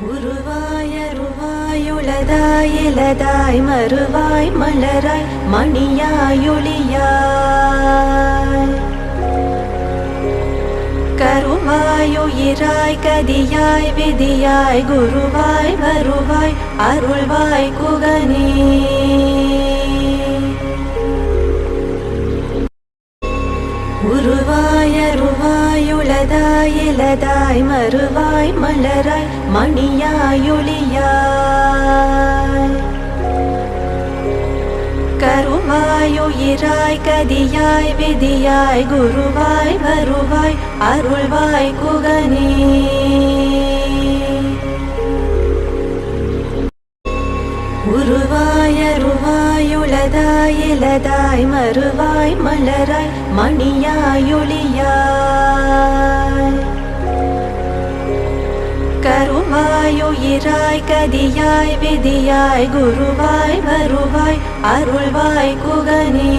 உருவாய் அருவாய் உளதாய் இலதாய் மறுவாய் மலராய் மணியாய் ஒளியாய் கருவாய் உயிராய் கதியாய் விதியாய் குருவாய் வருவாய் அருள்வாய் குகனே. உருவாய் அருவாய் உளதாய் இலதாய் மறுவாய் மலராய் மணியாய் ஒளியாய் கருவாய் உயிராய் கதியாய் விதியாய் குருவாய் வருவாய் அருள்வாய் குகனே. உருவாய் அருவாய் உளதாய் இலதாய் மறுவாய் மலராய் மணியாய் ஒளியாய் கருவாய் உயிராய் கதியாய் விதியாய் குருவாய் வருவாய் அருள்வாய் குகனே.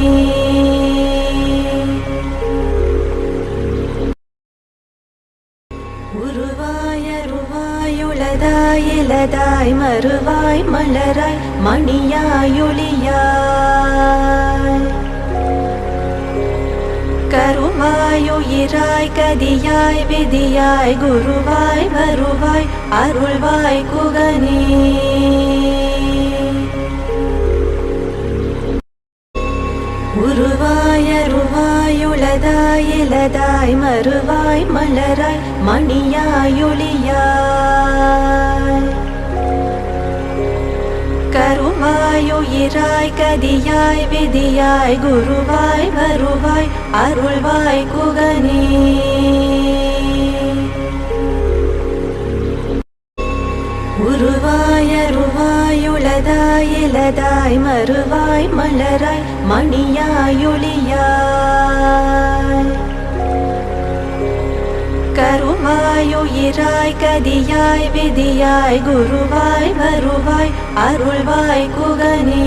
உருவாய் அருவாய் உளதாய் இலதாய் மறுவாய் மலராய் மணியாய் ஒளியாய் கருவாய் உயிராய் கதியாய் விதியாய் குருவாய் வருவாய் அருள்வாய் குகனே. உருவாய் அருவாய் உளதாய் இலதாய் மறுவாய் மலராய் மணியாய் ஒளியாய் கருவாய் உயிராய் கதியாய் விதியாய் குருவாய் வருவாய் அருள்வாய் குகனே. உருவாய் அருவாய் உளதாய் இலதாய் மறுவாய் மலராய் மணியாய் ஒளியாய் கருவாய் உயிராய் கதியாய் விதியாய் குருவாய் வருவாய் அருள்வாய் குகனே.